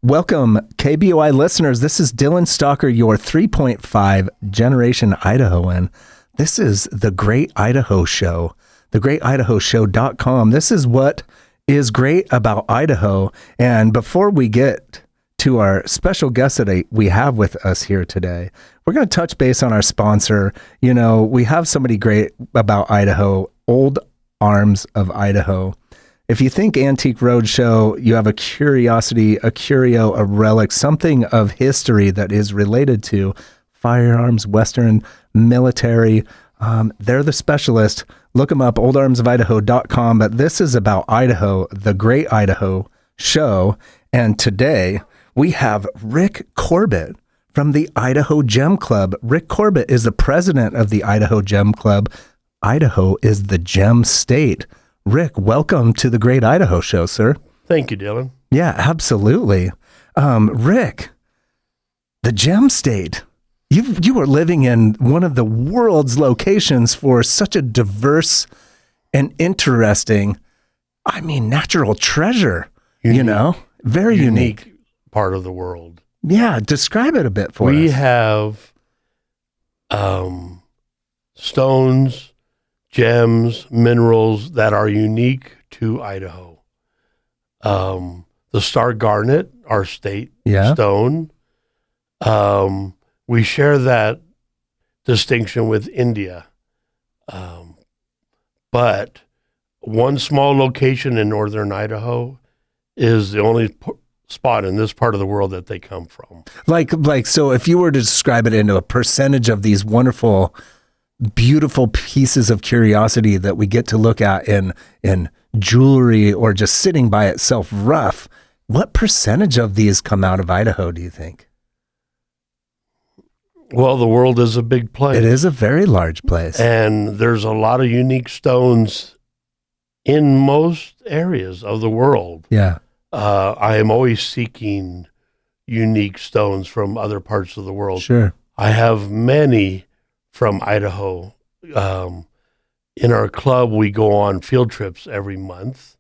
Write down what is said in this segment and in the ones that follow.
Welcome, KBOI listeners. This is Dylan Stalker, your 3.5 generation Idahoan. This is the Great Idaho Show, thegreatidahoshow.com. This is what is great about Idaho. And before we get to our special guest that we have with us here today, we're going to touch base on our sponsor. You know, we have somebody great about Idaho, Old Arms of Idaho. If you think Antique Roadshow, you have a curiosity, a curio, a relic, something of history that is related to firearms, Western, military. They're the specialist. Look them up, oldarmsofidaho.com. But this is about Idaho, the Great Idaho Show. And today we have Rick Corbett from the Idaho Gem Club. Rick Corbett is the president of the Idaho Gem Club. Idaho is the gem state. Rick, welcome to the Great Idaho Show, sir. Thank you, Dylan. Yeah, absolutely. Rick, the gem state. You are living in one of the world's locations for such a diverse and interesting, natural treasure. Unique. Very unique part of the world. Yeah, describe it a bit for us. We have stones, gems, minerals that are unique to Idaho. The star garnet, our state stone, we share that distinction with India. But one small location in northern Idaho is the only spot in this part of the world that they come from. So if you were to describe it into a percentage of these wonderful, beautiful pieces of curiosity that we get to look at in jewelry or just sitting by itself rough, what percentage of these come out of Idaho, do you think? Well, the world is a big place. It is a very large place. And there's a lot of unique stones in most areas of the world. Yeah. I am always seeking unique stones from other parts of the world. Sure. I have many from Idaho. In our club, we go on field trips every month.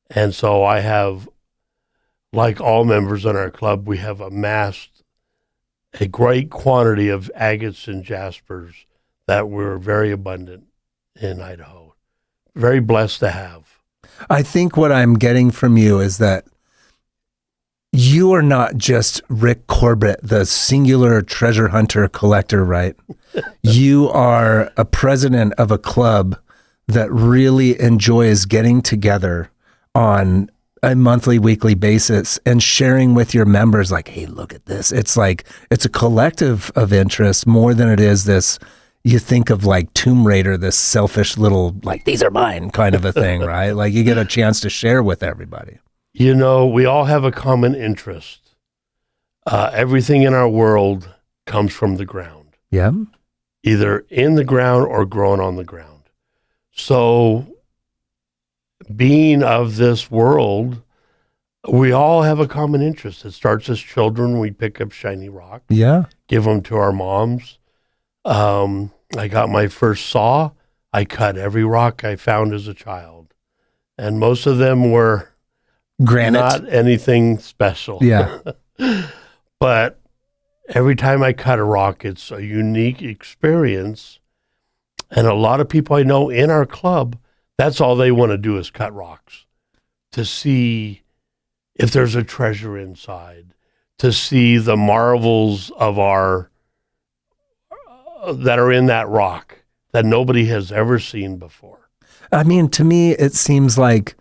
And so I have, like all members in our club, we have amassed a great quantity of agates and jaspers that were very abundant in Idaho. Very blessed to have. I think what I'm getting from you is that you are not just Rick Corbett, the singular treasure hunter collector, right? You are a president of a club that really enjoys getting together on a monthly, weekly basis and sharing with your members like, hey, look at this. It's like, it's a collective of interest more than it is this, you think of like Tomb Raider, this selfish little, like, these are mine kind of a thing, right? Like you get a chance to share with everybody. You know, we all have a common interest. Everything in our world comes from the ground. Yeah. Either in the ground or grown on the ground. So being of this world, we all have a common interest. It starts as children. We pick up shiny rock. Yeah. Give them to our moms. I got my first saw. I cut every rock I found as a child. And most of them were granite, not anything special. Yeah. But every time I cut a rock, it's a unique experience. And a lot of people I know in our club, that's all they want to do is cut rocks to see if there's a treasure inside, to see the marvels of our that are in that rock that nobody has ever seen before. I mean, to me, it seems like,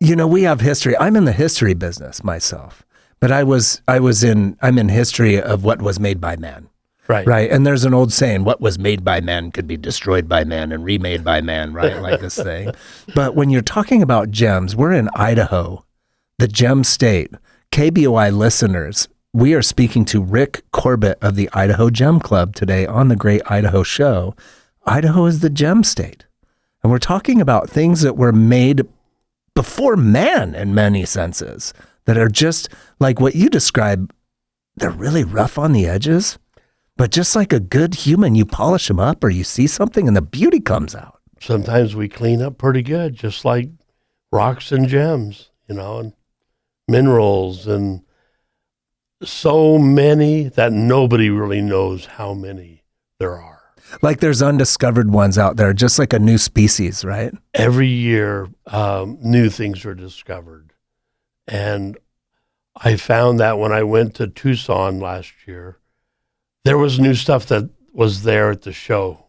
you know, we have history. I'm in the history business myself, but I'm in history of what was made by man. Right. Right. And there's an old saying, what was made by man could be destroyed by man and remade by man, right? Like this thing. But when you're talking about gems, we're in Idaho, the gem state. KBOI listeners, we are speaking to Rick Corbett of the Idaho Gem Club today on the Great Idaho Show. Idaho is the gem state. And we're talking about things that were made before man in many senses that are just like what you describe. They're really rough on the edges, but just like a good human, you polish them up or you see something and the beauty comes out. Sometimes we clean up pretty good, just like rocks and gems, you know, and minerals. And so many that nobody really knows how many there are. Like there's undiscovered ones out there, just like a new species, right? Every year, new things are discovered. And I found that when I went to Tucson last year, there was new stuff that was there at the show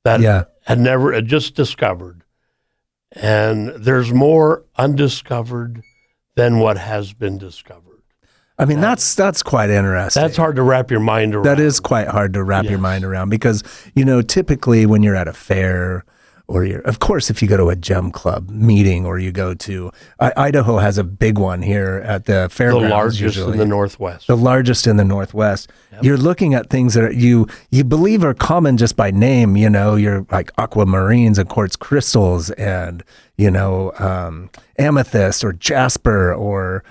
that had just discovered. And there's more undiscovered than what has been discovered. I mean, that's quite interesting. That's hard to wrap your mind around. That is quite hard to wrap your mind around because, you know, typically when you're at a fair or of course, if you go to a gem club meeting or you go to, Idaho has a big one here at the fairgrounds. The largest usually. in the Northwest. The largest in the Northwest. Yep. You're looking at things that you believe are common just by name, you know, you're like aquamarines and quartz crystals and, you know, amethyst or jasper or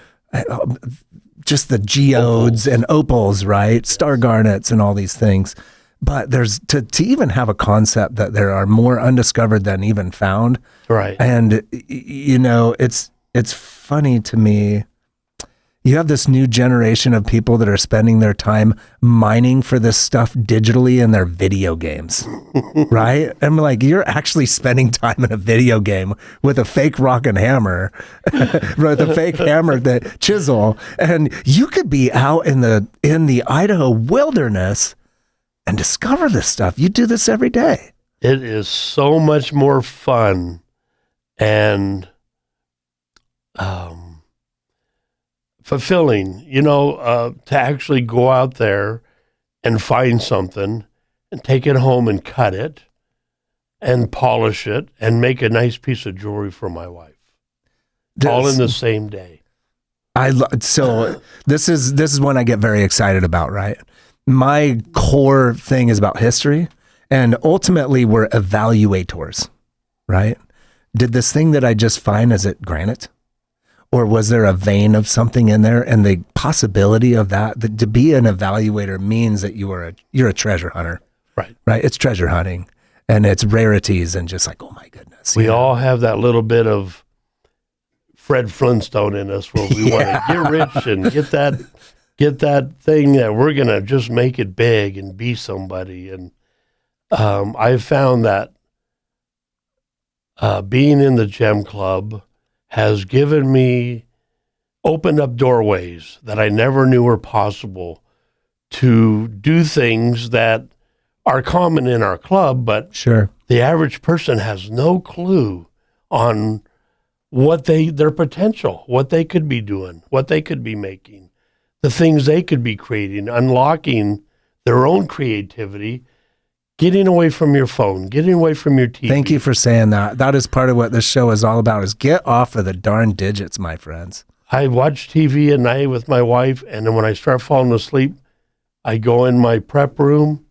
just the geodes and opals, right? Star garnets and all these things. But there's to even have a concept that there are more undiscovered than even found. Right. And, you know, it's funny to me. You have this new generation of people that are spending their time mining for this stuff digitally in their video games, right? I'm like, you're actually spending time in a video game with a fake rock and hammer, with a fake hammer, the chisel, and you could be out in the Idaho wilderness and discover this stuff. You do this every day. It is so much more fun and fulfilling, you know, to actually go out there and find something and take it home and cut it and polish it and make a nice piece of jewelry for my wife. All in the same day. So this is one I get very excited about, right? My core thing is about history, and ultimately we're evaluators, right? Did this thing that I just find, is it granite? Or was there a vein of something in there? And the possibility of that to be an evaluator means that you're a treasure hunter. Right. Right. It's treasure hunting and it's rarities and just like, oh my goodness. We all have that little bit of Fred Flintstone in us where we want to get rich and get that thing that we're going to just make it big and be somebody. And I've found that being in the Gem Club has opened up doorways that I never knew were possible to do things that are common in our club, but sure, the average person has no clue on what their potential, what they could be doing, what they could be making, the things they could be creating, unlocking their own creativity, getting away from your phone, getting away from your TV. Thank you for saying that. That is part of what this show is all about, is get off of the darn digits, my friends. I watch TV at night with my wife, and then when I start falling asleep, I go in my prep room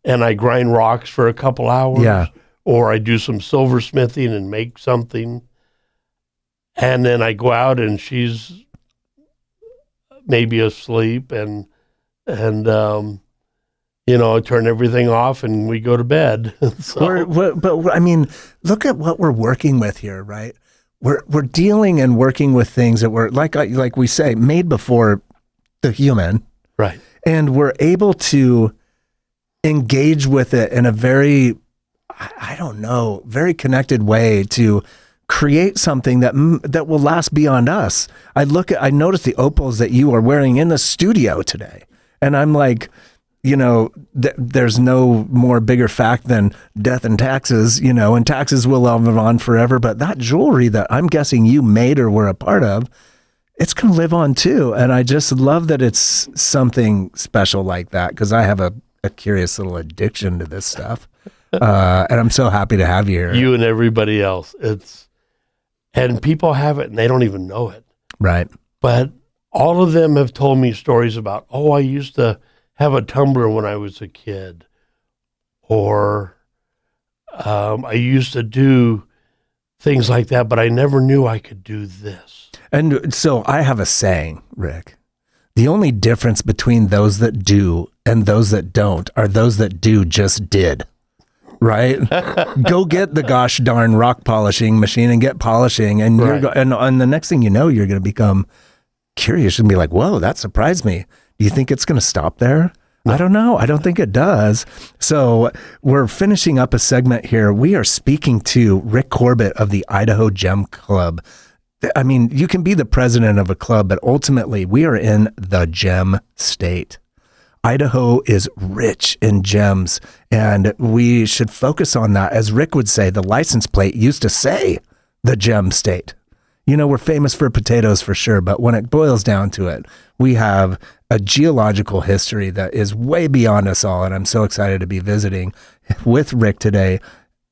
and I grind rocks for a couple hours. Yeah. Or I do some silversmithing and make something. And then I go out and she's maybe asleep and you know, turn everything off and we go to bed. But I mean, look at what we're working with here, right? We're dealing and working with things that were like we say, made before the human, right? And we're able to engage with it in a very, I don't know, very connected way to create something that will last beyond us. I noticed the opals that you are wearing in the studio today, and I'm like, you know, there's no more bigger fact than death and taxes, you know, and taxes will live on forever. But that jewelry that I'm guessing you made or were a part of, it's going to live on too. And I just love that it's something special like that, because I have a curious little addiction to this stuff. And I'm so happy to have you here. You and everybody else. And people have it and they don't even know it. Right. But all of them have told me stories about, I used to have a tumbler when I was a kid, or I used to do things like that, but I never knew I could do this. And so I have a saying, Rick, the only difference between those that do and those that don't are those that do just did, right? Go get the gosh darn rock polishing machine and get polishing, and and the next thing you know, you're going to become curious and be like, whoa, that surprised me. Do you think it's going to stop there? No. I don't know. I don't think it does. So we're finishing up a segment here. We are speaking to Rick Corbett of the Idaho Gem Club. I mean, you can be the president of a club, but ultimately we are in the gem state. Idaho is rich in gems, and we should focus on that. As Rick would say, the license plate used to say the gem state. You know, we're famous for potatoes for sure, but when it boils down to it, we have a geological history that is way beyond us all, and I'm so excited to be visiting with Rick today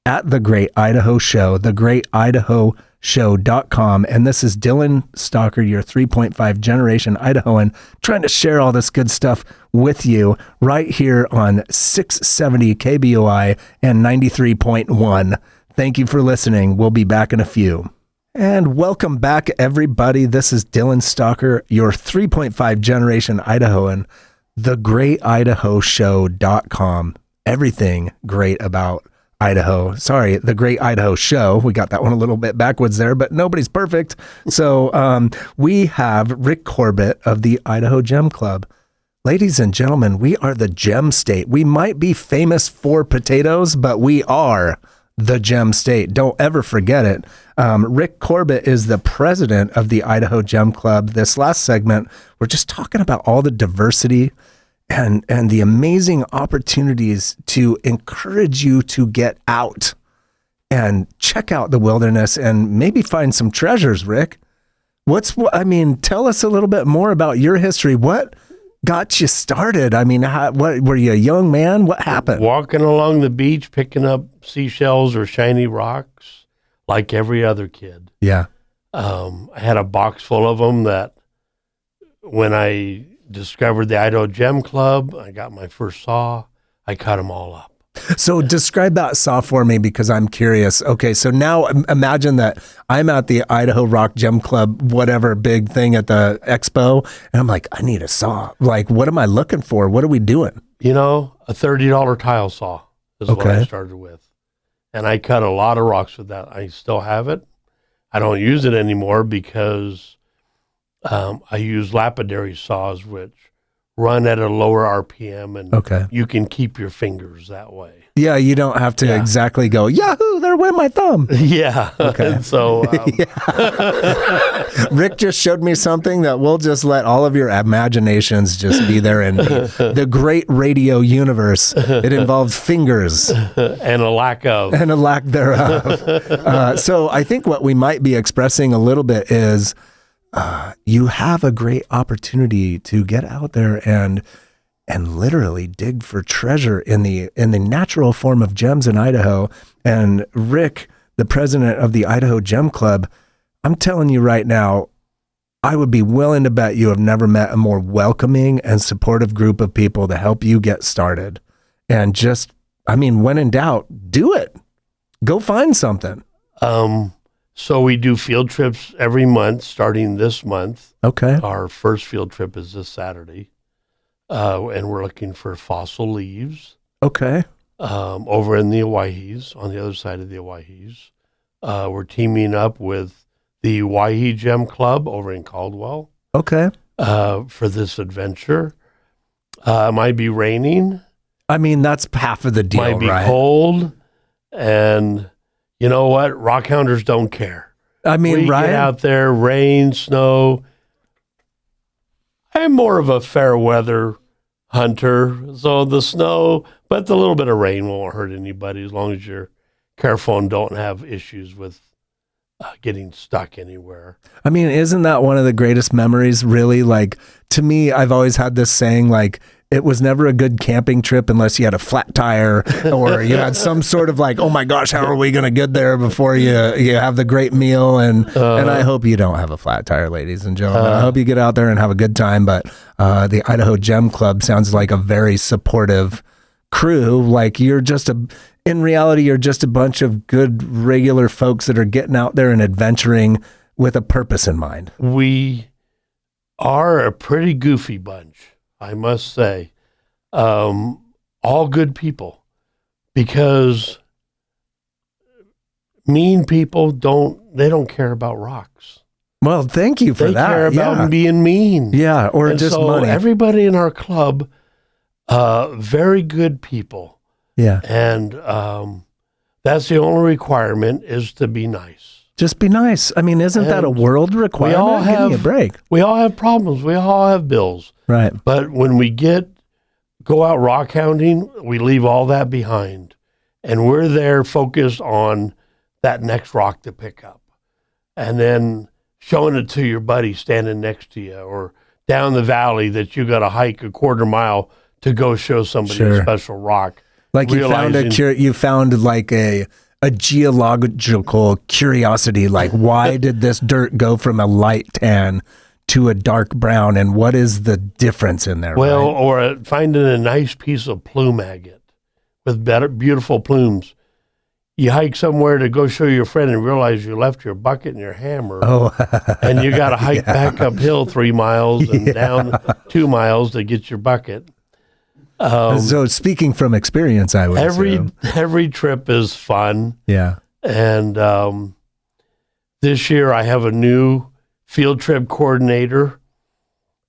at the Great Idaho Show, thegreatidaho.show.com. And this is Dylan Stalker, your 3.5 generation Idahoan, trying to share all this good stuff with you right here on 670 KBOI and 93.1. Thank you for listening. We'll be back in a few. And welcome back, everybody. This is Dylan Stalker, your 3.5 generation Idahoan, thegreatidaho.show.com. Everything great about Idaho. Sorry, the Great Idaho Show. We got that one a little bit backwards there, but nobody's perfect. So we have Rick Corbett of the Idaho Gem Club. Ladies and gentlemen, we are the gem state. We might be famous for potatoes, but we are the gem state. Don't ever forget it. Rick Corbett is the president of the Idaho Gem Club. This last segment, we're just talking about all the diversity and the amazing opportunities to encourage you to get out and check out the wilderness and maybe find some treasures, Rick. Tell us a little bit more about your history. What got you started? I mean, what were you, a young man? What happened? Walking along the beach, picking up seashells or shiny rocks like every other kid. Yeah. I had a box full of them that when I discovered the Idaho Gem Club, I got my first saw, I cut them all up. So describe that saw for me because I'm curious. Okay, so now imagine that I'm at the Idaho Rock Gem Club, whatever big thing at the expo, and I'm like, I need a saw. Like, what am I looking for? What are we doing? You know, a $30 tile saw is what I started with. And I cut a lot of rocks with that. I still have it. I don't use it anymore because I use lapidary saws, which run at a lower RPM, and you can keep your fingers that way. Yeah, you don't have to exactly go, Yahoo, there went my thumb. Yeah. Okay. So Rick just showed me something that we'll just let all of your imaginations just be there in the great radio universe. It involves fingers. And a lack of. And a lack thereof. So I think what we might be expressing a little bit is you have a great opportunity to get out there and literally dig for treasure in the natural form of gems in Idaho. And Rick, the president of the Idaho Gem Club, I'm telling you right now, I would be willing to bet you have never met a more welcoming and supportive group of people to help you get started. And just, when in doubt, do it. Go find something. So we do field trips every month, starting this month. Okay. Our first field trip is this Saturday. And we're looking for fossil leaves. Okay. Over in the Owyhees, on the other side of the Owyhees. We're teaming up with the Owyhee Gem Club over in Caldwell. Okay. For this adventure. It might be raining. That's half of the deal, right? Might be cold. And you know what? Rockhounders don't care. We get out there, rain, snow. I'm more of a fair weather hunter, so the snow, but the little bit of rain won't hurt anybody as long as you're careful and don't have issues with getting stuck anywhere. Isn't that one of the greatest memories, really? Like, to me, I've always had this saying, like, it was never a good camping trip unless you had a flat tire or you had some sort of like, oh my gosh, how are we going to get there before you have the great meal? And I hope you don't have a flat tire, ladies and gentlemen. I hope you get out there and have a good time. But the Idaho Gem Club sounds like a very supportive crew. Like in reality, you're just a bunch of good, regular folks that are getting out there and adventuring with a purpose in mind. We are a pretty goofy bunch, I must say. All good people, because mean people don't care about rocks. Well, thank you for They that. care about being mean. Yeah, or and just so money. Everybody in our club, very good people. Yeah. And that's the only requirement, is to be nice. Just be nice. I mean, isn't that a world requirement? Give me a break. We all have problems. We all have bills. Right. But when we go out rock hounding, we leave all that behind. And we're there focused on that next rock to pick up. And then showing it to your buddy standing next to you, or down the valley that you got to hike a quarter mile to go show somebody a special rock. Like you found like a geological curiosity, like why did this dirt go from a light tan to a dark brown, and what is the difference in there? Well, right? Or finding a nice piece of plume agate with beautiful plumes. You hike somewhere to go show your friend and realize you left your bucket and your hammer. Oh. And you got to hike back uphill 3 miles and down 2 miles to get your bucket. So speaking from experience, I would assume. Every trip is fun. Yeah. And this year I have a new field trip coordinator,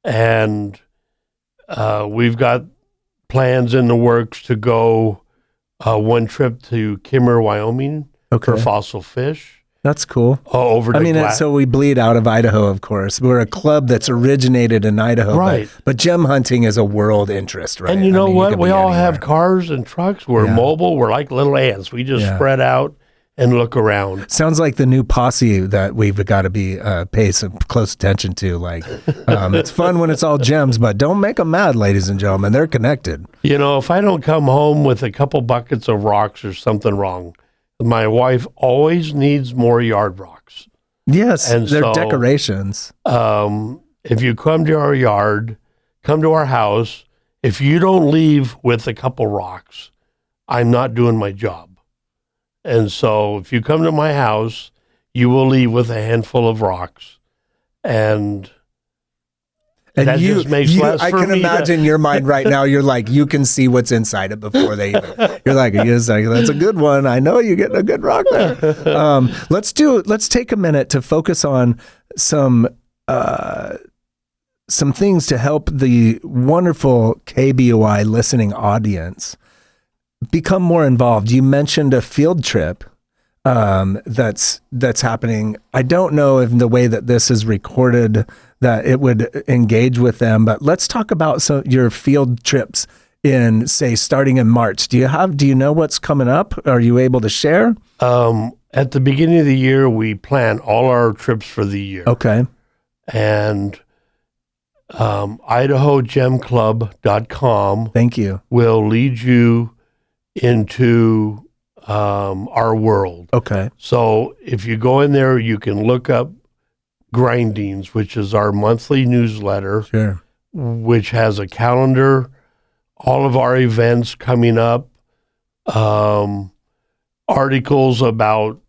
and we've got plans in the works to go one trip to Kimmer, Wyoming for fossil fish. That's cool. So we bleed out of Idaho, of course. We're a club that's originated in Idaho, right? But gem hunting is a world interest, right? And you know what? We all have cars and trucks. We're mobile. We're like little ants. We just spread out and look around. Sounds like the new posse that we've got to be pay some close attention to. Like, it's fun when it's all gems, but don't make them mad, ladies and gentlemen. They're connected. You know, if I don't come home with a couple buckets of rocks, there's something wrong. My wife always needs more yard rocks. Yes, and they're decorations. If you come to our yard, come to our house, if you don't leave with a couple rocks, I'm not doing my job. And so if you come to my house, you will leave with a handful of rocks. And that just makes less I for can me imagine your mind right now. You're like, you can see what's inside it before they even. You're like, yes, that's a good one. I know you're getting a good rock there. Let's take a minute to focus on some things to help the wonderful KBOI listening audience become more involved. You mentioned a field trip that's happening. I don't know if the way that this is recorded that it would engage with them, but let's talk about your field trips in, say, starting in March. Do you know what's coming up? Are you able to share? At the beginning of the year, we plan all our trips for the year. Okay. And IdahoGemClub.com Thank you. will lead you into our world. Okay. So if you go in there, you can look up Grindings, which is our monthly newsletter, sure, which has a calendar, all of our events coming up, articles about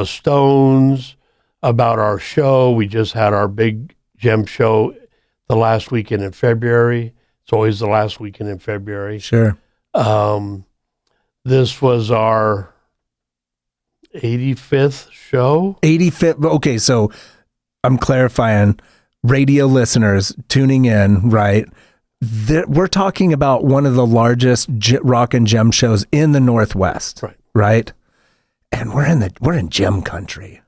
stones, about our show. We just had our big gem show the last weekend in February. It's always the last weekend in February. Sure. This was our 85th show. 85th. Okay, so I'm clarifying, radio listeners tuning in, right? We're talking about one of the largest rock and gem shows in the Northwest, right? And we're in gem country.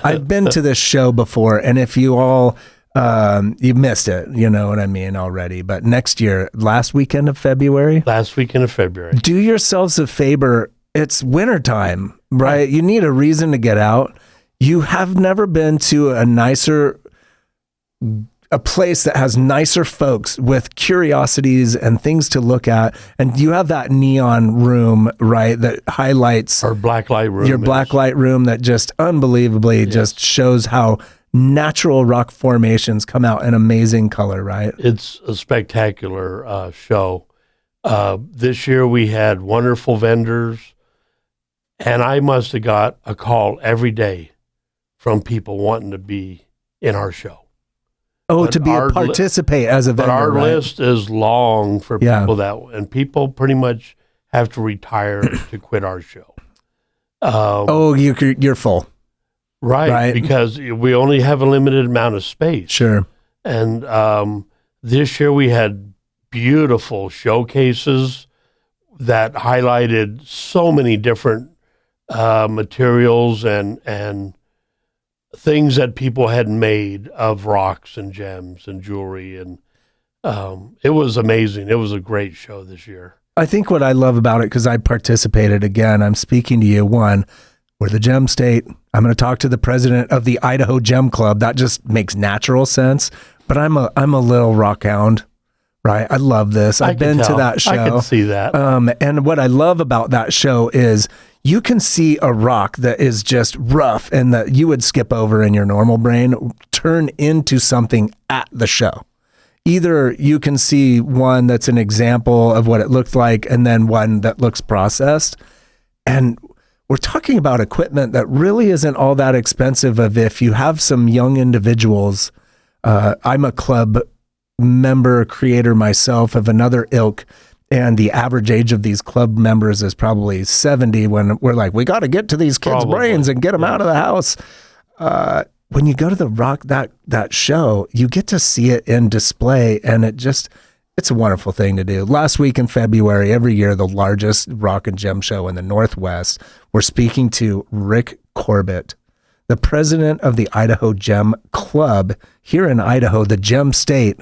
I've been to this show before, and if you all you missed it, you know what I mean already. But next year, last weekend of February, do yourselves a favor. It's wintertime, right? You need a reason to get out. You have never been to a place that has nicer folks with curiosities and things to look at. And you have that neon room, right? That highlights our blacklight room. Your blacklight room that just unbelievably just shows how natural rock formations come out in amazing color, right? It's a spectacular show. This year we had wonderful vendors, and I must have got a call every day from people wanting to be in our show. Oh, to participate as a vendor. But our list is long for people and people pretty much have to retire to quit our show. You're full. Right, because we only have a limited amount of space. Sure. And this year we had beautiful showcases that highlighted so many different materials and things that people had made of rocks and gems and jewelry. And it was amazing. It was a great show this year. I think what I love about it, because I participated again, I'm speaking to you, one, we're the Gem State. I'm going to talk to the president of the Idaho Gem Club. That just makes natural sense. But I'm a little rockhound, right? I love this. I've been to that show. I can see that. And what I love about that show is you can see a rock that is just rough and that you would skip over in your normal brain turn into something at the show. Either you can see one that's an example of what it looked like and then one that looks processed. And we're talking about equipment that really isn't all that expensive. Of if you have some young individuals, I'm a club member creator myself of another ilk, and the average age of these club members is probably 70 when we're like, we got to get to these kids' brains and get them out of the house. When you go to the rock, that show, you get to see it in display, and it's a wonderful thing to do. Last week in February, every year, the largest rock and gem show in the Northwest, we're speaking to Rick Corbett, the president of the Idaho Gem Club here in Idaho, the Gem State,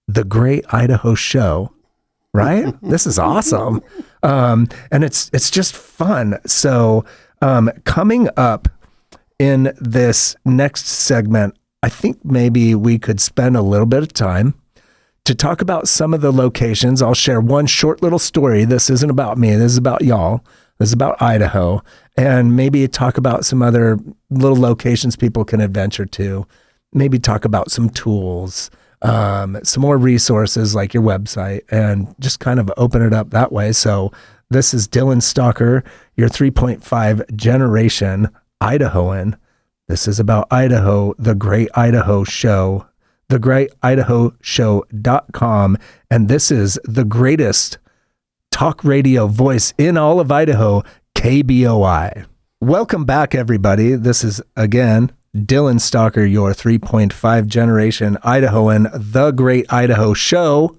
the Great Idaho Show, right? This is awesome. And it's just fun. So coming up in this next segment, I think maybe we could spend a little bit of time to talk about some of the locations. I'll share one short little story. This isn't about me. This is about y'all. This is about Idaho. And maybe talk about some other little locations people can adventure to. Maybe talk about some tools, some more resources like your website, and just kind of open it up that way. So this is Dylan Stalker, your 3.5 generation Idahoan. This is about Idaho, the Great Idaho Show, thegreatidahoshow.com. And this is the greatest talk radio voice in all of Idaho, KBOI. Welcome back, everybody. This is, again, Dylan Stalker, your 3.5 generation Idahoan, the Great Idaho Show,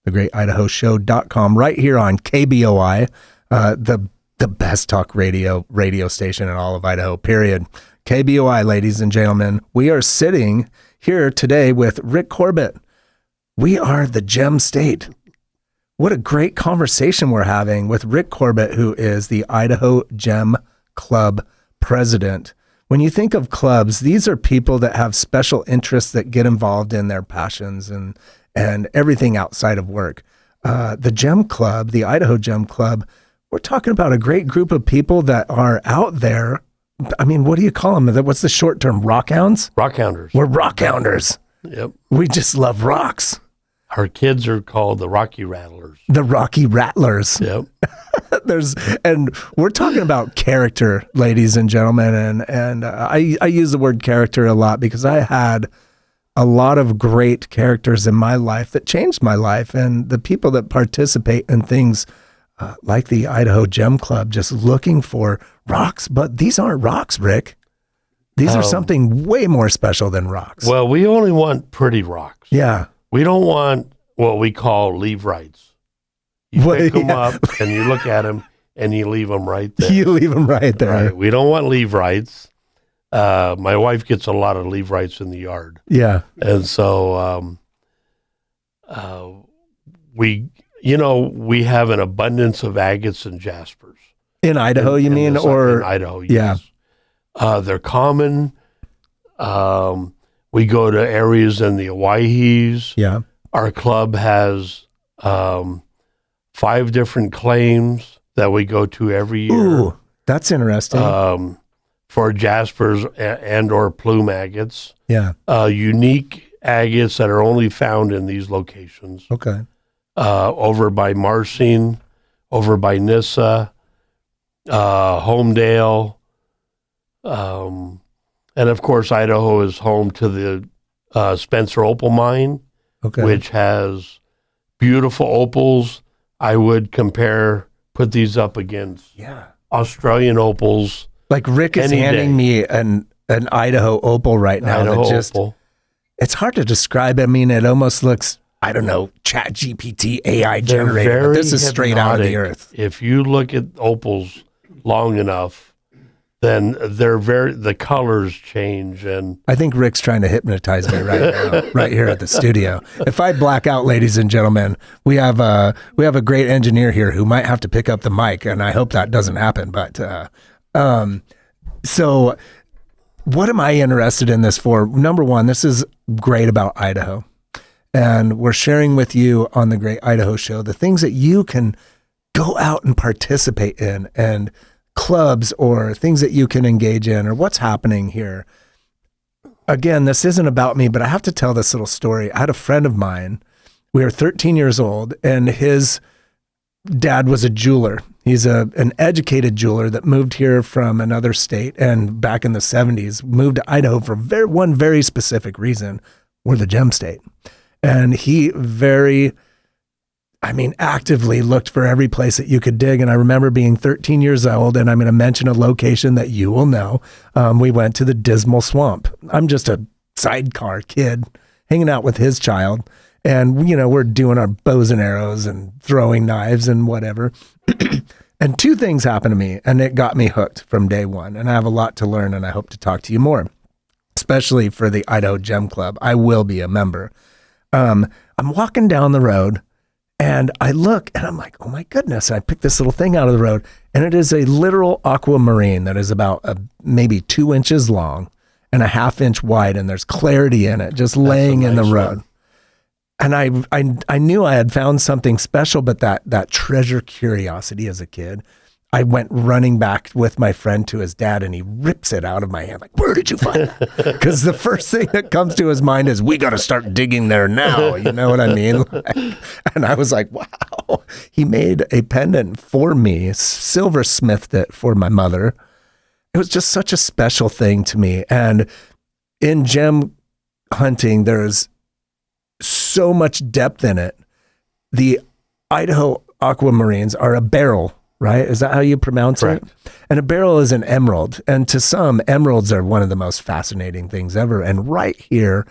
thegreatidahoshow.com, right here on KBOI, the best talk radio station in all of Idaho, period. KBOI, ladies and gentlemen. We are sitting here today with Rick Corbett. We are the Gem State. What a great conversation we're having with Rick Corbett, who is the Idaho Gem Club president. When you think of clubs, these are people that have special interests that get involved in their passions and everything outside of work. The Gem Club, the Idaho Gem Club, we're talking about a great group of people that are out there. I mean, what do you call them? What's the short term? Rockhounds? Rockhounders. We're rockhounders. Yep. We just love rocks. Our kids are called the Rocky Rattlers. The Rocky Rattlers. Yep. And we're talking about character, ladies and gentlemen. And I use the word character a lot because I had a lot of great characters in my life that changed my life. And the people that participate in things like the Idaho Gem Club, just looking for rocks. But these aren't rocks, Rick. These are something way more special than rocks. Well, we only want pretty rocks. Yeah. We don't want what we call leave rights. You pick them up and you look at them and you leave them right there. You leave them right there. Right. We don't want leave rights. My wife gets a lot of leave rights in the yard. Yeah. And so we have an abundance of agates and jaspers. In Idaho, you mean? Or in Idaho, yes. Yeah. They're common. We go to areas in the Owyhees. Yeah. Our club has 5 different claims that we go to every year. Ooh, that's interesting. For jaspers and or plume agates. Yeah. Unique agates that are only found in these locations. Okay. Over by Marsing, over by Nissa, Homedale, and of course Idaho is home to the Spencer Opal Mine, which has beautiful opals. I would put these up against Australian opals. Like Rick is handing me an an Idaho opal right now. Idaho that just, opal. It's hard to describe. I mean, it almost looks, I don't know, Chat GPT AI generated, but this is straight out of the earth. If you look at opals long enough, then the colors change. And I think Rick's trying to hypnotize me right now, right here at the studio. If I black out, ladies and gentlemen, we have a great engineer here who might have to pick up the mic, and I hope that doesn't happen. But so what am I interested in this for? Number one, this is great about Idaho. And we're sharing with you on the Great Idaho Show the things that you can go out and participate in, and clubs or things that you can engage in, or what's happening here. Again, this isn't about me, but I have to tell this little story. I had a friend of mine. We were 13 years old, and his dad was a jeweler. He's an educated jeweler that moved here from another state, and back in the 70s, moved to Idaho for one very specific reason. We're the gem state. And he actively looked for every place that you could dig. And I remember being 13 years old, and I'm going to mention a location that you will know. We went to the Dismal Swamp. I'm just a sidecar kid hanging out with his child. And, we're doing our bows and arrows and throwing knives and whatever. And two things happened to me, and it got me hooked from day one. And I have a lot to learn, and I hope to talk to you more, especially for the Idaho Gem Club. I will be a member. I'm walking down the road, and I look, and I'm like, oh my goodness. I picked this little thing out of the road, and it is a literal aquamarine that is about maybe 2 inches long and a 1/2 inch wide, and there's clarity in it, just laying in the road. One. And I knew I had found something special, but that treasure curiosity as a kid, I went running back with my friend to his dad, and he rips it out of my hand. Like, where did you find that? Because the first thing that comes to his mind is, we got to start digging there now. You know what I mean? And I was like, wow. He made a pendant for me, silversmithed it for my mother. It was just such a special thing to me. And in gem hunting, there's so much depth in it. The Idaho aquamarines are a beryl, right? Is that how you pronounce Correct. it? And a beryl is an emerald. And to some, emeralds are one of the most fascinating things ever. And right here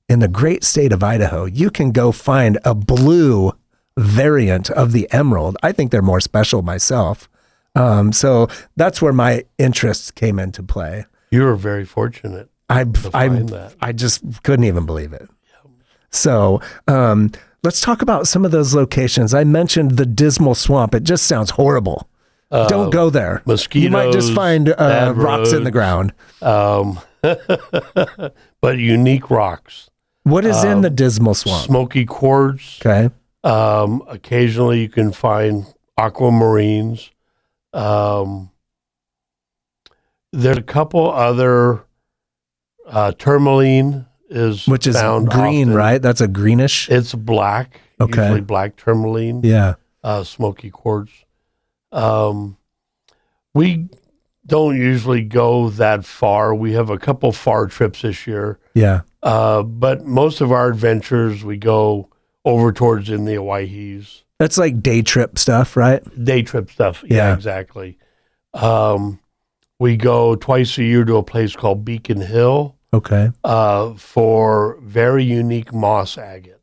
in the great state of Idaho, you can go find a blue variant of the emerald. I think they're more special myself. So that's where my interests came into play. You were very fortunate to find that. I just couldn't even believe it. So let's talk about some of those locations. I mentioned the Dismal Swamp. It just sounds horrible. Don't go there. Mosquitoes. You might just find rocks in the ground. But unique rocks. What is in the Dismal Swamp? Smoky quartz. Okay. Occasionally you can find aquamarines. There's a couple other tourmaline. Which is found green, often. Right? That's a greenish. It's black. Okay. Usually black tourmaline. Yeah. Smoky quartz. We don't usually go that far. We have a couple far trips this year. Yeah. But most of our adventures, we go over towards in the Owyhees. That's like day trip stuff, right? Day trip stuff. Yeah, exactly. We go twice a year to a place called Beacon Hill. Okay. For very unique moss agate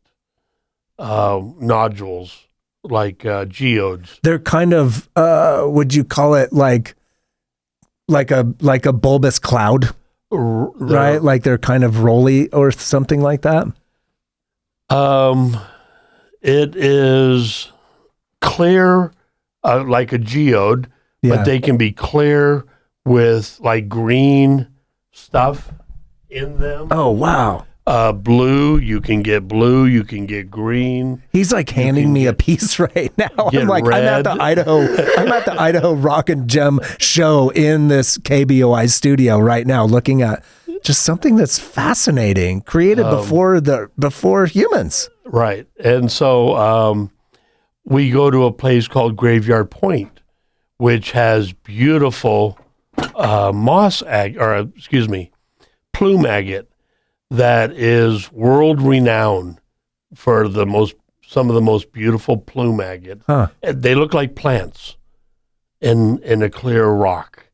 nodules, like geodes. They're kind of, would you call it like a bulbous cloud, right? Like they're kind of rolly or something like that. It is clear, like a geode, but they can be clear with like green stuff in them. Oh, wow. Blue, you can get blue, you can get green. He's like handing me a piece right now. I'm like, red. I'm at the Idaho Rock and Gem Show in this KBOI studio right now, looking at just something that's fascinating, created before humans. Right. And so we go to a place called Graveyard Point, which has beautiful plume agate that is world renowned for some of the most beautiful plume agate. Huh. They look like plants in a clear rock,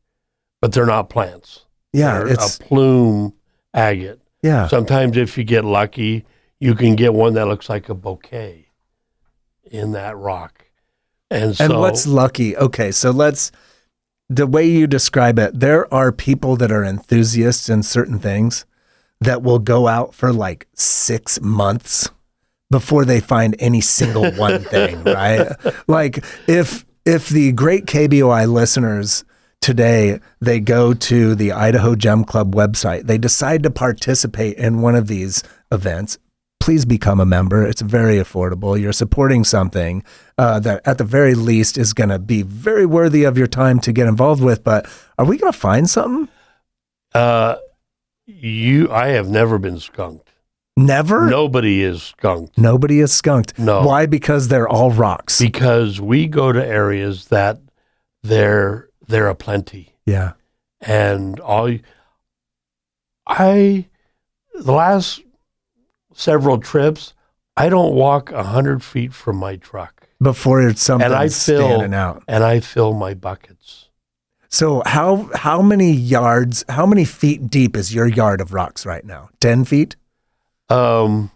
but they're not plants. Yeah, They're it's a plume agate. yeah. Sometimes if you get lucky, you can get one that looks like a bouquet in that rock. And so what's lucky? Okay, so the way you describe it, there are people that are enthusiasts in certain things that will go out for like 6 months before they find any single one thing, right? Like if the great KBOI listeners today, they go to the Idaho Gem Club website, they decide to participate in one of these events, please become a member. It's very affordable. You're supporting something that at the very least is going to be very worthy of your time to get involved with. But are we going to find something? I have never been skunked. Never? Nobody is skunked. Nobody is skunked. No. Why? Because they're all rocks. Because we go to areas that they're aplenty. Yeah. And the last several trips, I don't walk 100 feet from my truck. Before it's something standing out. And I fill my buckets. So how many feet deep is your yard of rocks right now? 10 feet? Well,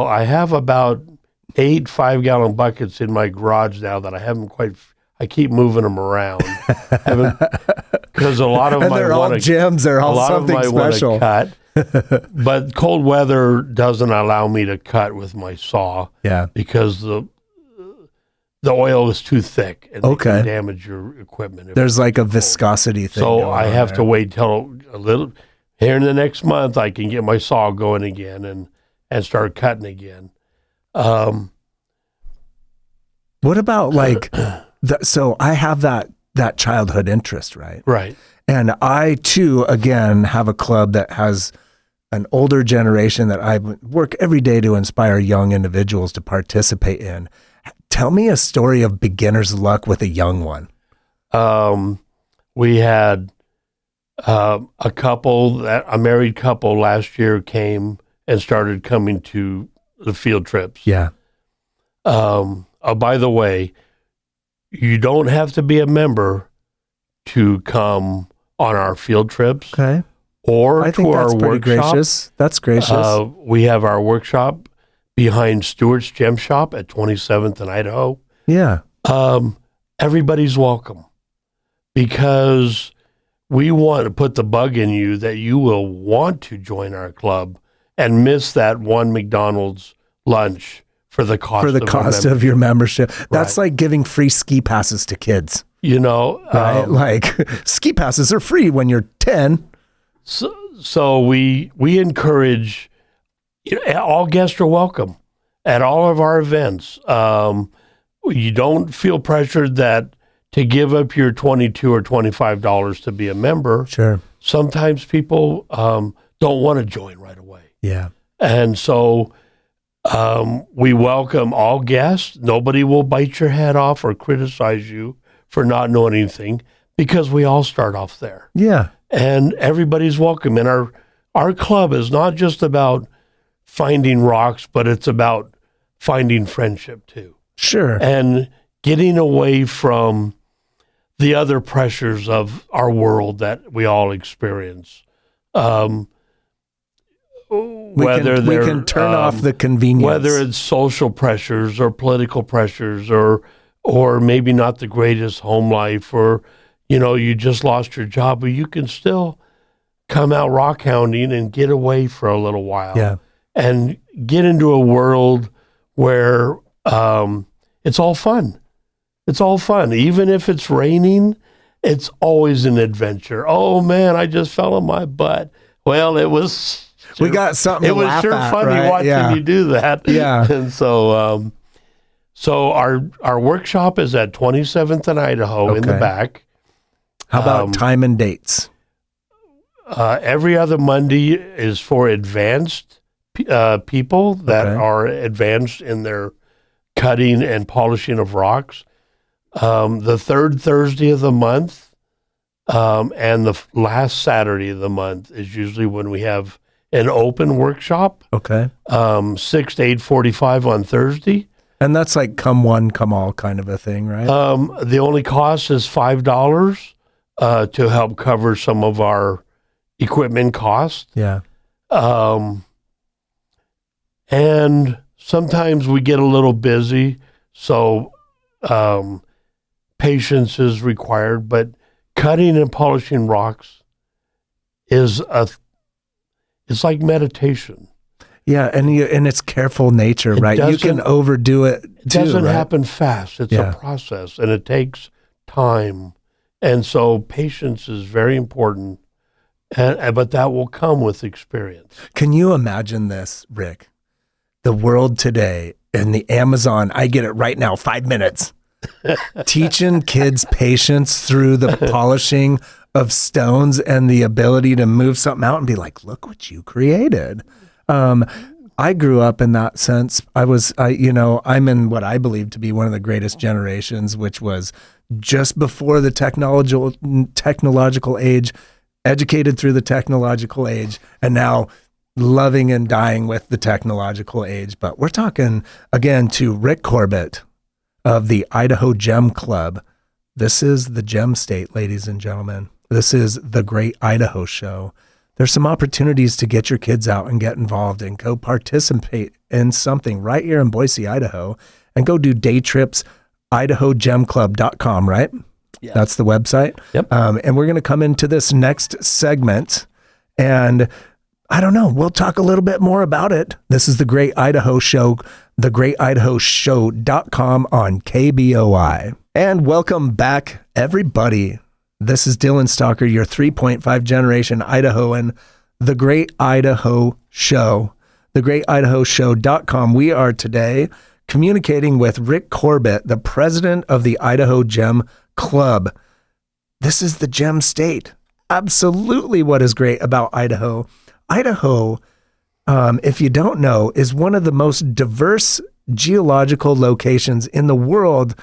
I have about 8 5-gallon buckets in my garage now that I haven't quite. I keep moving them around because a lot of them they're all gems. They're all something special. Cut, but cold weather doesn't allow me to cut with my saw. Yeah, because the oil is too thick and it can damage your equipment. There's like a viscosity thing. So I have to wait till a little. Here in the next month, I can get my saw going again and start cutting again. What about like, so I have that childhood interest, right? Right. And I too, again, have a club that has an older generation that I work every day to inspire young individuals to participate in. Tell me a story of beginner's luck with a young one. We had a married couple last year came and started coming to the field trips. Yeah. By the way, you don't have to be a member to come on our field trips. Okay. Or I think that's pretty workshop. Gracious. That's gracious. We have our workshop behind Stewart's Gem Shop at 27th and Idaho. Yeah. Everybody's welcome because we want to put the bug in you that you will want to join our club and miss that one McDonald's lunch for the cost of your membership. That's Right. like giving free ski passes to kids. You know, Right? Like ski passes are free when you're 10. So we encourage, all guests are welcome at all of our events. You don't feel pressured that to give up your $22 or $25 to be a member. Sure. Sometimes people don't want to join right away. Yeah. And so we welcome all guests. Nobody will bite your head off or criticize you for not knowing anything because we all start off there. Yeah. And everybody's welcome. And our club is not just about finding rocks, but it's about finding friendship too. Sure. And getting away from the other pressures of our world that we all experience. We can turn off the convenience. Whether it's social pressures or political pressures or maybe not the greatest home life or, you just lost your job, but you can still come out rockhounding and get away for a little while. Yeah. And get into a world where it's all fun. It's all fun. Even if it's raining, it's always an adventure. Oh, man, I just fell on my butt. Well, it was... we got something to laugh at, funny right? watching you do that. Yeah. And so our workshop is at 27th and Idaho in the back. How about time and dates? Every other Monday is for advanced people that are advanced in their cutting and polishing of rocks. The third Thursday of the month and the last Saturday of the month is usually when we have an open workshop. Okay. 6 to 8:45 on Thursday. And that's like come one, come all kind of a thing, right? The only cost is $5. to help cover some of our equipment costs. Yeah. And sometimes we get a little busy, so patience is required. But cutting and polishing rocks it's like meditation. Yeah, and it's careful nature, right? You can overdo it too, It doesn't right? happen fast. It's a process, and it takes time. And so patience is very important, but that will come with experience. Can you imagine this, Rick? The world today and the Amazon, I get it right now, 5 minutes. Teaching kids patience through the polishing of stones and the ability to move something out and be like, look what you created. I grew up in that sense. I'm in what I believe to be one of the greatest generations, which was just before the technological age, educated through the technological age, and now loving and dying with the technological age. But we're talking again to Rick Corbett of the Idaho Gem Club. This is the Gem State, ladies and gentlemen. This is the Great Idaho Show. There's some opportunities to get your kids out and get involved and go participate in something right here in Boise, Idaho, and go do day trips, idahogemclub.com, right? Yes. That's the website. Yep. And we're going to come into this next segment, and I don't know, we'll talk a little bit more about it. This is the Great Idaho Show, thegreatidahoshow.com on KBOI. And welcome back, everybody. This is Dylan Stalker, your 3.5 generation Idahoan, the Great Idaho Show, thegreatidahoshow.com. We are today communicating with Rick Corbett, the president of the Idaho Gem Club. This is the Gem State. Absolutely what is great about Idaho. Idaho, if you don't know, is one of the most diverse geological locations in the world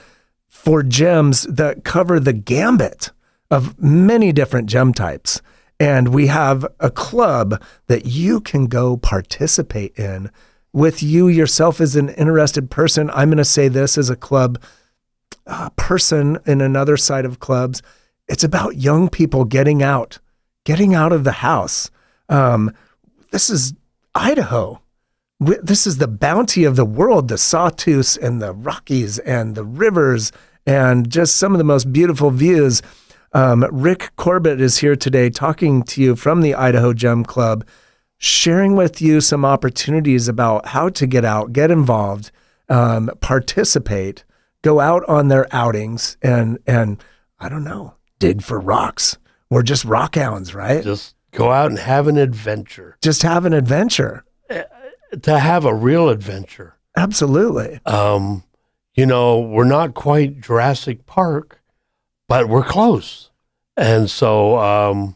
for gems that cover the gambit of many different gem types. And we have a club that you can go participate in with you yourself as an interested person. I'm going to say this as a club person in another side of clubs. It's about young people getting out of the house. This is Idaho. This is the bounty of the world, the sawtooths and the Rockies and the rivers and just some of the most beautiful views. Rick Corbett is here today talking to you from the Idaho Gem Club, sharing with you some opportunities about how to get out, get involved, participate, go out on their outings and I don't know, dig for rocks. We're just rockhounds, right? Just go out and have an adventure. Just have an adventure. To have a real adventure. Absolutely. We're not quite Jurassic Park, but we're close. And so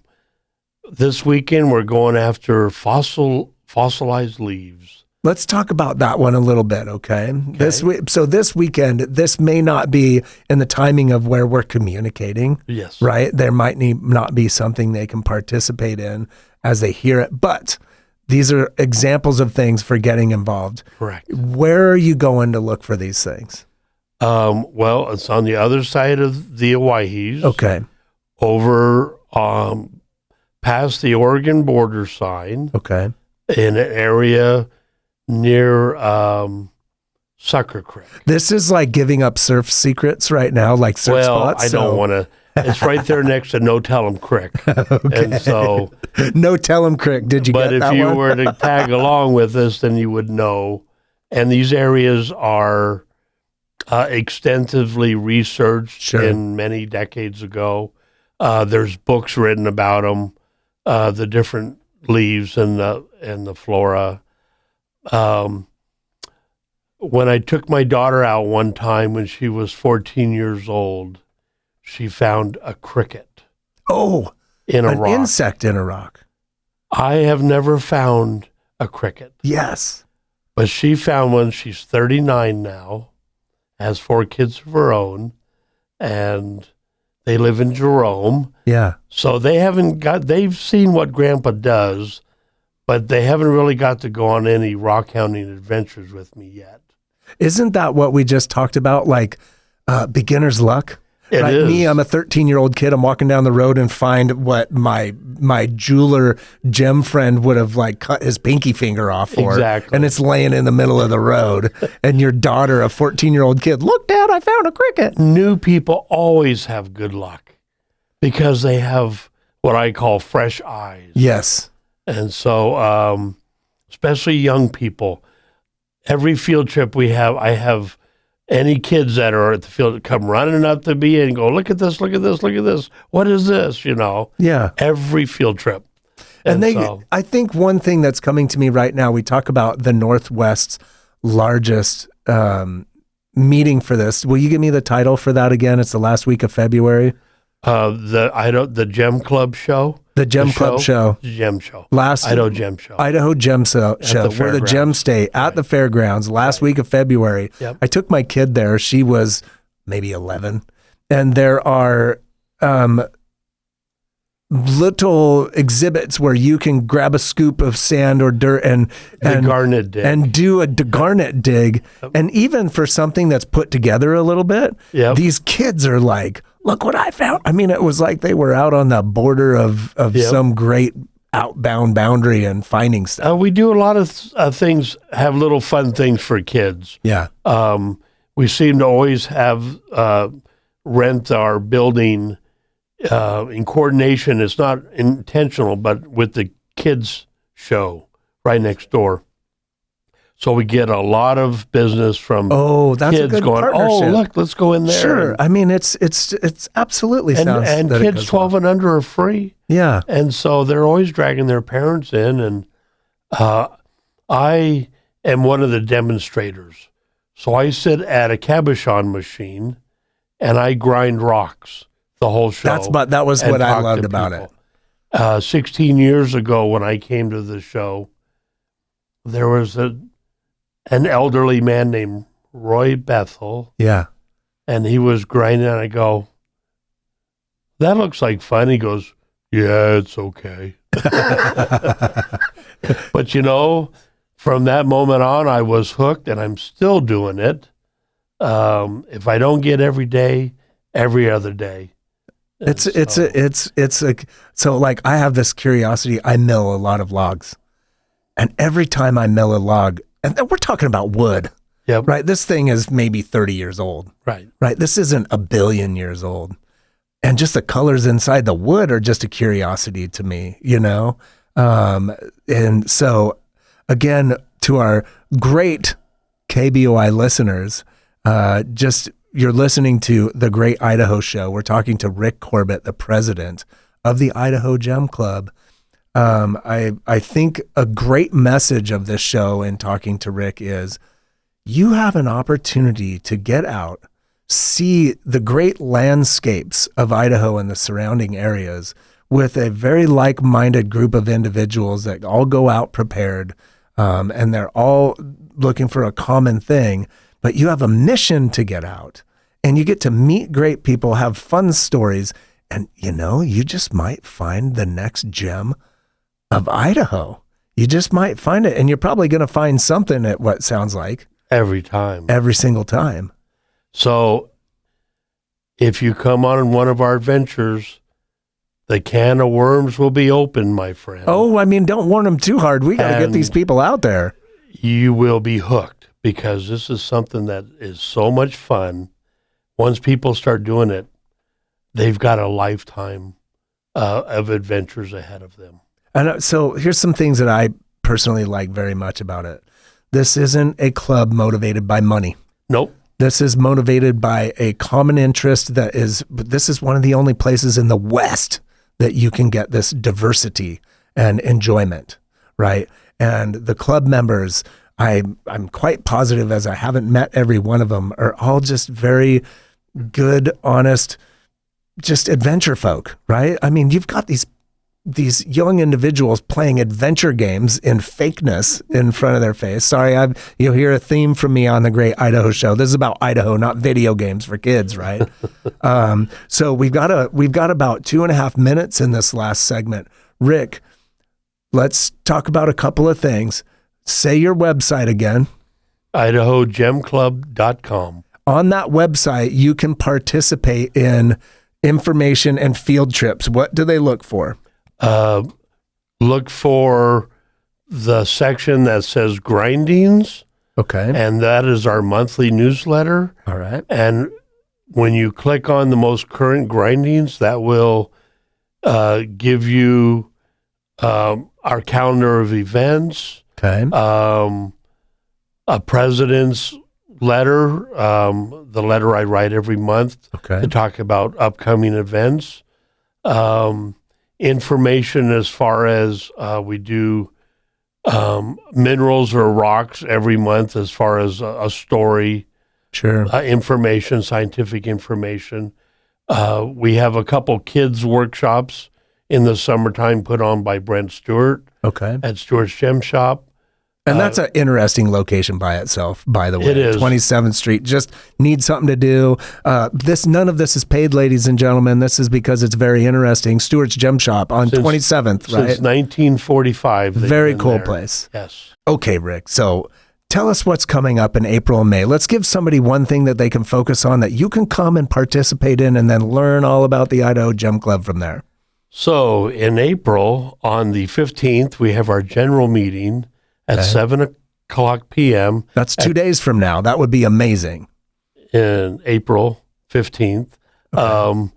this weekend we're going after fossilized leaves. Let's talk about that one a little bit, okay? This weekend, this may not be in the timing of where we're communicating. Yes. Right? There might not be something they can participate in as they hear it, but these are examples of things for getting involved. Correct. Where are you going to look for these things? Well, it's on the other side of the Owyhees. Okay. Over past the Oregon border sign. Okay. In an area near Sucker Creek. This is like giving up surf secrets right now, like surf spots. I don't want to. It's right there next to No Tell 'em Creek. Okay. And so No Tell 'em Creek. Did you get that one? But if you were to tag along with us, then you would know. And these areas are extensively researched in many decades ago. There's books written about them, the different leaves and the flora. When I took my daughter out one time when she was 14 years old, she found a cricket. Oh, in a rock. An insect in a rock. I have never found a cricket. Yes. But she found one. She's 39 now, has 4 kids of her own, and they live in Jerome. Yeah. So they've seen what Grandpa does, but they haven't really got to go on any rock hounding adventures with me yet. Isn't that what we just talked about? Like beginner's luck? It Like is. me, I'm a 13-year-old kid. I'm walking down the road and find what my jeweler gem friend would have like cut his pinky finger off for. Exactly. And it's laying in the middle of the road. And your daughter, a 14-year-old kid, look, Dad, I found a cricket. New people always have good luck because they have what I call fresh eyes. Yes. And so, especially young people, every field trip we have, I have any kids that are at the field come running up to me and go, look at this, look at this, look at this. What is this? You know? Yeah. Every field trip. And so, I think one thing that's coming to me right now, we talk about the Northwest's largest meeting for this. Will you give me the title for that again? It's the last week of February. the Gem Club show. The Gem Club show. Gem show. Idaho Gem show. Idaho Gem show. Where the Gem stay at the fairgrounds last week of February. Yep. I took my kid there. She was maybe 11. And there are little exhibits where you can grab a scoop of sand or dirt and garnet dig. and do a garnet dig. Yep. And even for something that's put together a little bit, Yep. these kids are like, look what I found. I mean, it was like they were out on the border of Yep. some great outbound boundary and finding stuff. We do a lot of things, have little fun things for kids. Yeah. We seem to always have rent our building in coordination. It's not intentional, but with the kids show right next door. So we get a lot of business from That's a kids good going, partnership. oh, look, let's go in there. Sure. I mean, it's absolutely sounds And that it kids goes 12 well. and under are free. Yeah. And so they're always dragging their parents in. And I am one of the demonstrators. So I sit at a cabochon machine and I grind rocks the whole show. That was and what I talk to loved about it. people. 16 years ago when I came to the show, there was an elderly man named Roy Bethel, Yeah. and he was grinding, and I go, that looks like fun. He goes, yeah, it's okay. But, you know, from that moment on, I was hooked, and I'm still doing it. If I don't get every day, every other day. So like I have this curiosity. I mill a lot of logs, and every time I mill a log, and we're talking about wood, Yep. right? This thing is maybe 30 years old, Right. right? This isn't a billion years old, and just the colors inside the wood are just a curiosity to me, you know. And so, again, to our great KBOI listeners, you're listening to the Great Idaho Show. We're talking to Rick Corbett, the president of the Idaho Gem Club. I think a great message of this show in talking to Rick is you have an opportunity to get out, see the great landscapes of Idaho and the surrounding areas with a very like-minded group of individuals that all go out prepared, and they're all looking for a common thing. But you have a mission to get out, and you get to meet great people, have fun stories, and, you know, you just might find the next gem of Idaho. You just might find it, and you're probably going to find something at what sounds like. Every time. Every single time. So if you come on one of our adventures, the can of worms will be open, my friend. Oh, I mean, don't warn them too hard. We got to get And these people out there. You will be hooked because this is something that is so much fun. Once people start doing it, they've got a lifetime of adventures ahead of them. And so here's some things that I personally like very much about it. This isn't a club motivated by money. Nope. This is motivated by a common interest this is one of the only places in the West that you can get this diversity and enjoyment, right? And the club members, I'm quite positive, as I haven't met every one of them, are all just very good, honest, just adventure folk, right? I mean, you've got these young individuals playing adventure games in fakeness in front of their face. Sorry, you'll hear a theme from me on the Great Idaho Show. This is about Idaho, not video games for kids, right? So we've got about 2.5 minutes in this last segment. Rick, let's talk about a couple of things. Say your website again. IdahoGemClub.com. On that website, you can participate in information and field trips. What do they look for? Look for the section that says grindings. Okay. And that is our monthly newsletter. All right. And when you click on the most current grindings, that will give you our calendar of events, Okay. a president's letter, the letter I write every month Okay. to talk about upcoming events, information as far as we do minerals or rocks every month as far as a story, Sure. information, scientific information. We have a couple kids workshops in the summertime put on by Brent Stewart Okay. at Stewart's Gem Shop. And that's an interesting location by itself, by the way. It is. 27th Street. Just need something to do. None of this is paid, ladies and gentlemen. This is because it's very interesting. Stewart's Gem Shop on 27th, right? Since 1945. they've Very been cool there. place. Yes. Okay, Rick. So tell us what's coming up in April and May. Let's give somebody one thing that they can focus on that you can come and participate in and then learn all about the Idaho Gem Club from there. So in April, on the 15th, we have our general meeting at 7:00 p.m. That's 2 days from now. That would be amazing. in April 15th. And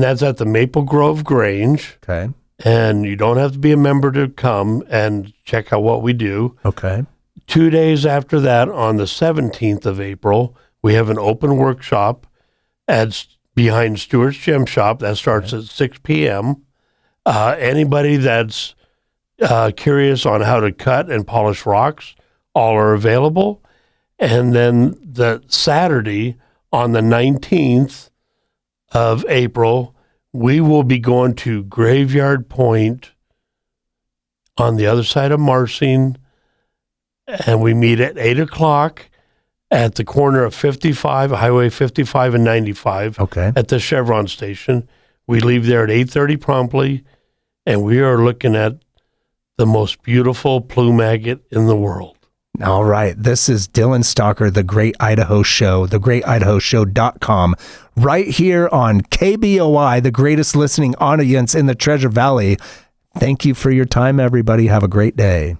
that's at the Maple Grove Grange. Okay. And you don't have to be a member to come and check out what we do. Okay. 2 days after that, on the 17th of April, we have an open workshop behind Stewart's Gem Shop. That starts at 6 p.m. Anybody that's curious on how to cut and polish rocks, all are available. And then the Saturday on the 19th of April, we will be going to Graveyard Point on the other side of Marsing, and we meet at 8 o'clock at the corner of Highway 55 and 95 at the Chevron station. We leave there at 8:30 promptly, and we are looking at the most beautiful plume agate in the world. All right. This is Dylan Stalker, The Great Idaho Show, thegreatidahoshow.com, right here on KBOI, the greatest listening audience in the Treasure Valley. Thank you for your time, everybody. Have a great day.